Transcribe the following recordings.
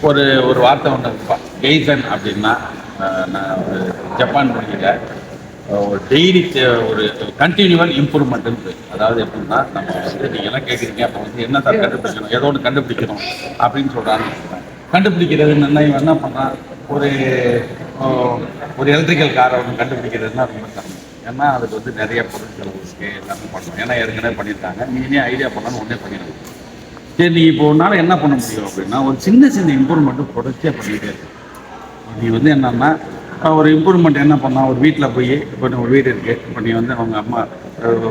ஒரு ஒரு வார்த்தை ஒன்று இருப்பா கெய்சன் அப்படின்னா நான் ஒரு ஜப்பான் மொழியில் ஒரு டெய்லி ஒரு கண்டினியூவல் இம்ப்ரூவ்மெண்ட்டு. அதாவது எப்படின்னா நம்ம வந்து நீங்கள்லாம் கேட்குறீங்க அப்போ வந்து என்ன தான் கண்டுபிடிக்கணும், ஏதோ ஒன்று கண்டுபிடிக்கணும் அப்படின்னு சொல்கிறாங்க. கண்டுபிடிக்கிறதுன்னா இவன் என்ன பண்ணால் ஒரு ஒரு எலக்ட்ரிக்கல் காரை ஒன்று கண்டுபிடிக்கிறதுனா ரொம்ப சிரமம். ஏன்னா அதுக்கு வந்து நிறைய பொருட்கள் இருக்குது, எல்லாமே பண்ணணும். ஏன்னா ஏற்கனவே பண்ணியிருக்காங்க, நீனே ஐடியா பண்ணாலும் ஒன்றே பண்ணிடணும். சரி, நீ இப்போ உன்னால் என்ன பண்ண முடியும் அப்படின்னா ஒரு சின்ன சின்ன இம்ப்ரூவ்மெண்ட்டும் தொடர்ச்சியாக பண்ணிகிட்டே இருக்கு. நீ வந்து என்னன்னா ஒரு இம்ப்ரூவ்மெண்ட் என்ன பண்ணால் ஒரு வீட்டில் போய் இப்போ ஒரு வீடு இருக்குது, இப்போ நீ வந்து அவங்க அம்மா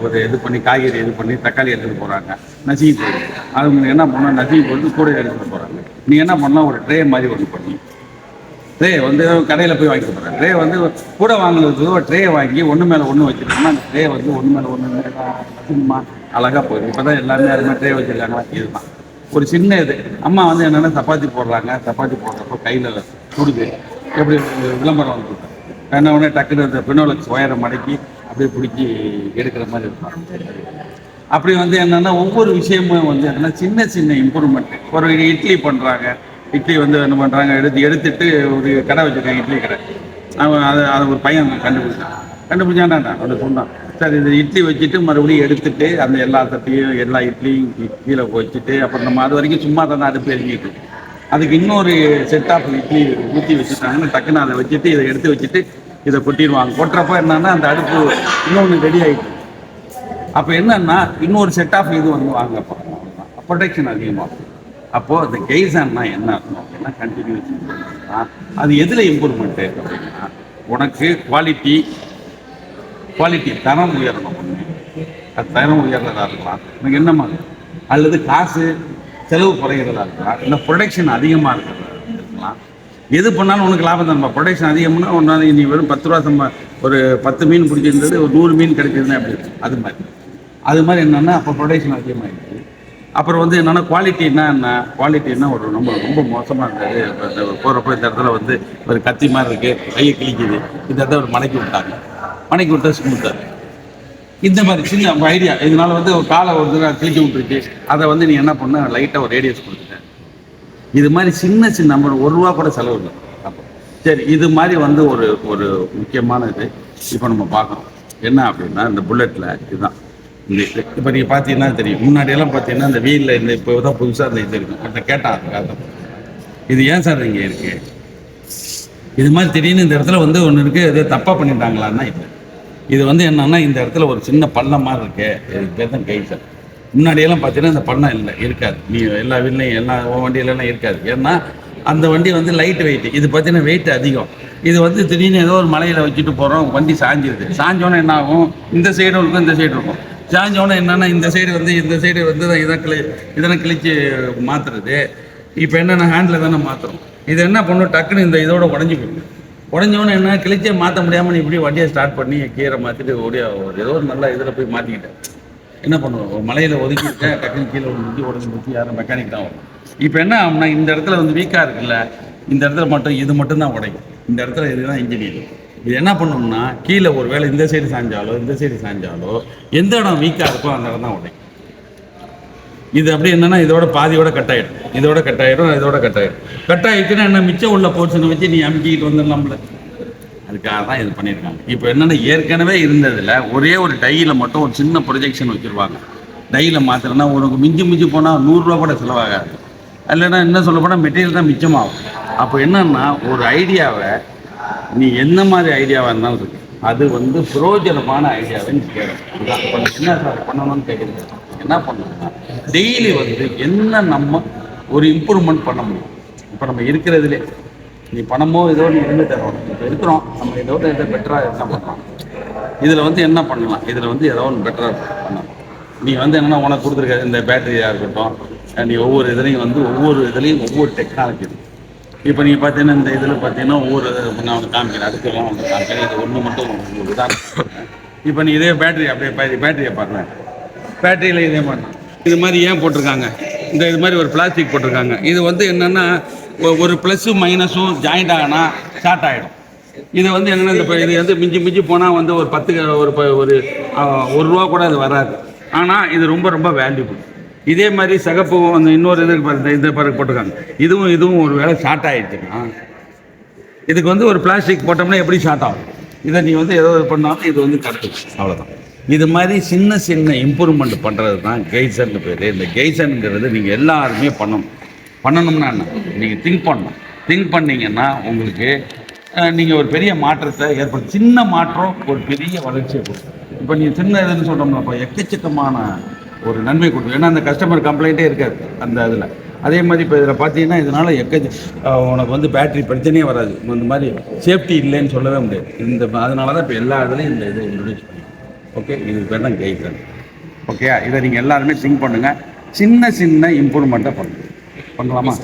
ஒரு இது பண்ணி காய்கறி இது பண்ணி தக்காளி எடுத்துகிட்டு போகிறாங்க, நசுக்கி போகுது. அவங்க என்ன பண்ணால் நசுக்கி போட்டு கூட எடுத்துகிட்டு போகிறாங்க. நீ என்ன பண்ணால் ஒரு ட்ரே மாதிரி ஒன்று பண்ணி ட்ரே வந்து கடையில் போய் வாங்கிட்டு போகிறேன். ட்ரே வந்து கூட வாங்கினதுக்கு ஒரு ட்ரே வாங்கி ஒன்று மேலே ஒன்று வச்சுட்டோம்னா அந்த ட்ரே வந்து ஒன்று மேலே ஒன்று சும்மா அழகாக போகுது. இப்போ தான் எல்லாருமே அது மாதிரி ட்ரே வச்சுருக்காங்களா, இதுதான் ஒரு சின்ன இது. அம்மா வந்து என்னென்னா சப்பாத்தி போடுறாங்க, சப்பாத்தி போடுறப்போ கையில் சுடுது, எப்படி விளம்பரம் வந்து என்ன உடனே டக்குனு இந்த பினோலக்ஸ் ஒயரை மடக்கி அப்படியே பிடிச்சி எடுக்கிற மாதிரி இருப்பாங்க. அப்படி வந்து என்னென்னா ஒவ்வொரு விஷயமும் வந்து என்னென்னா சின்ன சின்ன இம்ப்ரூவ்மெண்ட்டு. ஒரு இட்லி பண்ணுறாங்க, இட்லி வந்து என்ன பண்ணுறாங்க, எடுத்துட்டு ஒரு கடை வச்சுருக்காங்க, இட்லி கடை. அவன் அதை ஒரு பையன் கண்டுபிடிச்சான்டா அதை சொன்னான். சார் இது இட்லி வச்சுட்டு மறுபடியும் எடுத்துட்டு அந்த எல்லா தட்டையும் எல்லா இட்லியும் கீழே வச்சுட்டு அப்புறம் நம்ம அது வரைக்கும் சும்மா தான் அடுப்பு எரிஞ்சிட்டு அதுக்கு இன்னொரு செட் ஆஃப் இட்லி ஊற்றி வச்சுட்டாங்கன்னு டக்குன்னு அதை வச்சுட்டு இதை எடுத்து வச்சுட்டு இதை கொட்டிடுவாங்க. கொட்டுறப்ப என்னன்னா அந்த அடுப்பு இன்னொன்று ரெடி ஆகிட்டு அப்போ என்னன்னா இன்னொரு செட் ஆஃப் இது வந்து வாங்க ப்ரொடெக்ஷன் அதிகமாகும். அப்போது அந்த கெய்சான்னா என்ன அர்த்தம் அப்படின்னா கண்டினியூஸ் இம்ப்ரூவ்மெண்ட்னா அது எதில் இம்ப்ரூவ்மெண்ட்டு அப்படின்னா உனக்கு குவாலிட்டி தரம் உயரணும். ஒன்று அது தரம் உயர்றதா இருக்கலாம், உனக்கு என்னமா அல்லது காசு செலவு குறைகிறதா இருக்கலாம், இல்லை ப்ரொடக்ஷன் அதிகமாக இருக்கிறதா இருக்கலாம். எது பண்ணாலும் உனக்கு லாபம் தான்ப்பா. ப்ரொடக்ஷன் அதிகம்னா ஒன்றாவது நீ வெறும் 10 ரூபா ஒரு 10 மீன் பிடிச்சிருந்தது ஒரு 100 மீன் கிடைக்கிறதுனா அப்படி இருக்கும். அது மாதிரி என்னென்னா அப்போ ப்ரொடக்ஷன் அதிகமாகிடுச்சு. அப்புறம் வந்து என்னென்னா குவாலிட்டின்னா ஒரு ரொம்ப மோசமாக இருந்தது. போகிறப்போ இந்த இடத்துல வந்து ஒரு கத்தி மாதிரி இருக்குது, கையை கிழிக்குது, இந்த இடத்துல ஒரு மடக்கி விட்டா ஸ்மூத்தாக. இந்த மாதிரி சின்ன ஐடியா இதனால வந்து ஒரு காலை ஒரு கிழிக்க விட்டுருச்சு, அதை வந்து நீ என்ன பண்ண லைட்டாக ஒரு ரேடியஸ் கொடுத்துட்டேன். இது மாதிரி சின்ன நம்ம 1 ரூபா கூட செலவு இல்லை. அப்போ சரி, இது மாதிரி வந்து ஒரு முக்கியமான இது இப்போ நம்ம பார்க்குறோம். என்ன அப்படின்னா இந்த புல்லட்டில் இதுதான் இந்த இப்போ நீங்கள் பார்த்தீங்கன்னா தெரியும். முன்னாடியெல்லாம் பார்த்தீங்கன்னா இந்த வீலில் இந்த இப்போ தான் புதுசாக இந்த இது இருக்கும். ஒருத்தர் கேட்டான் அதுக்காக இது ஏன் சார் இங்கே இருக்குது, இது மாதிரி திடீர்னு இந்த இடத்துல வந்து ஒன்று இருக்குது, இது தப்பாக பண்ணிட்டாங்களான்னா இல்லை. இது வந்து என்னன்னா இந்த இடத்துல ஒரு சின்ன பள்ளம் மாதிரி இருக்கு, இதுக்கு பேர் தான் கெய்சர். முன்னாடியெல்லாம் பார்த்தீங்கன்னா இந்த பள்ளம் இருக்காது. நீ எல்லா வீட்லையும் எல்லா வண்டியிலலாம் இருக்காது. ஏன்னா அந்த வண்டி வந்து லைட் வெயிட், இது பார்த்தீங்கன்னா வெயிட் அதிகம். இது வந்து திடீர்னு ஏதோ ஒரு மலையில் வச்சுட்டு போகிறோம், வண்டி சாஞ்சோன்னே என்ன ஆகும், இந்த சைடும் இருக்கும் இந்த சைடு இருக்கும். சாஞ்சோன்னே என்னென்னா இந்த சைடு வந்து இதனை கிழிச்சு மாற்றுறது. இப்போ என்னென்ன ஹேண்டில் தானே மாற்றுறோம். இது என்ன பண்ணும், டக்குன்னு இந்த இதோட உடஞ்சோன்னு என்ன கிழிச்சே மாற்ற முடியாமல் நீ இப்படி வண்டியை ஸ்டார்ட் பண்ணி கீரை மாற்றிட்டு ஏதோ ஒரு நல்ல இதில் போய் மாற்றிக்கிட்டேன். என்ன பண்ணுவோம், ஒரு மலையில் ஒதுக்கிட்டேன், டக்குன்னு கீழே உடஞ்சி யாரும் மெக்கானிக் தான் வரும். இப்போ என்ன ஆகும்னா இந்த இடத்துல வந்து வீக்காக இருக்குல்ல, இந்த இடத்துல இது மட்டும்தான் உடையும். இந்த இடத்துல இதுதான் இன்ஜினியரிங். இது என்ன பண்ணோம்னா கீழே ஒரு வேளை இந்த சைடு சாஞ்சாலோ எந்த இடம் வீக்காக இருக்கோ அந்த இடம் தான் உடையும். இது அப்படி என்னன்னா இதோட பாதியோட கட் ஆகிடுச்சுன்னா என்ன மிச்சம் உள்ள போர்ஷனை வச்சு நீ அமுக்கிக்கிட்டு வந்துடலாம்ல. அதுக்காக தான் இது பண்ணியிருக்காங்க. இப்போ என்னென்னா ஏற்கனவே இருந்ததில் ஒரே ஒரு டையில் மட்டும் ஒரு சின்ன ப்ரொஜெக்ஷன் வச்சுருவாங்க. டையில் மாத்திரன்னா உனக்கு மிஞ்சி போனால் 100 ரூபா கூட செலவாகாது. இல்லைன்னா என்ன சொல்ல போனால் மெட்டீரியல் தான் மிச்சமாகும். அப்போ என்னன்னா ஒரு ஐடியாவை நீ என்ன மாதிரி ஐடியாவாக இருந்தாலும் இருக்கு, அது வந்து பிரயோஜனமான ஐடியாவை நீ கேட்கணும். என்ன சார் பண்ணணும்னு கேட்குறது, என்ன பண்ணணும்னா டெய்லி வந்து என்ன நம்ம ஒரு இம்ப்ரூவ்மெண்ட் பண்ண முடியும். இப்போ நம்ம இருக்கிறதுலே நீ பணமோ ஏதோ நீ இருந்து தரணும். இப்போ இருக்கிறோம், நம்ம இதோட இதை பெட்டராக என்ன பண்ணலாம், இதில் வந்து என்ன பண்ணலாம், இதில் வந்து ஏதோ ஒன்று பெட்டராக பண்ணலாம். நீ வந்து என்னென்னா உனக்கு கொடுத்துருக்க இந்த பேட்டரியாக இருக்கட்டும், நீ ஒவ்வொரு ஒவ்வொரு டெக்னாலஜி இருக்குது. இப்போ நீங்கள் பார்த்தீங்கன்னா இந்த இதில் பார்த்தீங்கன்னா ஒவ்வொரு நான் வந்து காமிக்கிறேன், அதுக்கெல்லாம் வந்து காமிக்கிறேன். இது ஒன்று மட்டும் ஒரு உதாரணம். இப்போ நீ இதே பேட்டரியை பாருங்கள். பேட்டரியில் இதே மாதிரி இது மாதிரி ஏன் போட்டிருக்காங்க, இது மாதிரி ஒரு பிளாஸ்டிக் போட்டிருக்காங்க. இது வந்து என்னென்னா ஒரு ப்ளஸ்ஸும் மைனஸும் ஜாயிண்ட் ஆகினா ஷார்ட் ஆகிடும். இது வந்து என்னென்னா இது வந்து மிஞ்சி போனால் வந்து ஒரு 10 ஒரு ரூபா கூட அது வராது. ஆனால் இது ரொம்ப வேல்யூபிள். இதே மாதிரி சிகப்பு அந்த இன்னொரு இது பாருங்க, இந்த பாருங்க போட்டிருக்காங்க, இதுவும் ஒரு வேளை ஷார்ட் ஆயிடுச்சுன்னா இதுக்கு வந்து ஒரு பிளாஸ்டிக் போட்டோம்னா எப்படி ஷார்ட் ஆகும்? இதை நீ வந்து ஏதோ பண்ணாலும் இது வந்து கரெக்டு, அவ்வளோதான். இது மாதிரி சின்ன சின்ன இம்ப்ரூவ்மெண்ட் பண்ணுறது தான் கெய்சன் பேர். இந்த கெய்சனுங்கிறது நீங்கள் எல்லாருமே பண்ணணும்னா என்ன, நீங்கள் திங்க் பண்ணிங்கன்னா உங்களுக்கு நீங்கள் ஒரு பெரிய மாற்றத்தை ஏற்படுத்தும். சின்ன மாற்றம் ஒரு பெரிய வளர்ச்சியை கொடுக்கும். இப்போ நீங்கள் சின்ன இதுன்னு சொல்கிறோம்னா இப்போ எக்கச்சக்கமான ஒரு நன்மை கொடுக்கும். ஏன்னா அந்த கஸ்டமர் கம்ப்ளைண்ட்டே இருக்காது அந்த இதில். அதே மாதிரி இப்போ இதில் பார்த்தீங்கன்னா இதனால் உனக்கு வந்து பேட்டரி பிரச்சனையே வராது. இந்த மாதிரி சேஃப்டி இல்லைன்னு சொல்லவே முடியாது. அதனால தான் இப்போ எல்லா இதுலேயும் இந்த இதை இன்ட்ரடியூஸ் பண்ணி. ஓகே, இது பேர் தான் கெய்சன். ஓகே, இதை நீங்கள் எல்லாருமே திங்க் பண்ணுங்கள். சின்ன சின்ன இம்ப்ரூவ்மெண்ட்டாக பண்ணலாமா?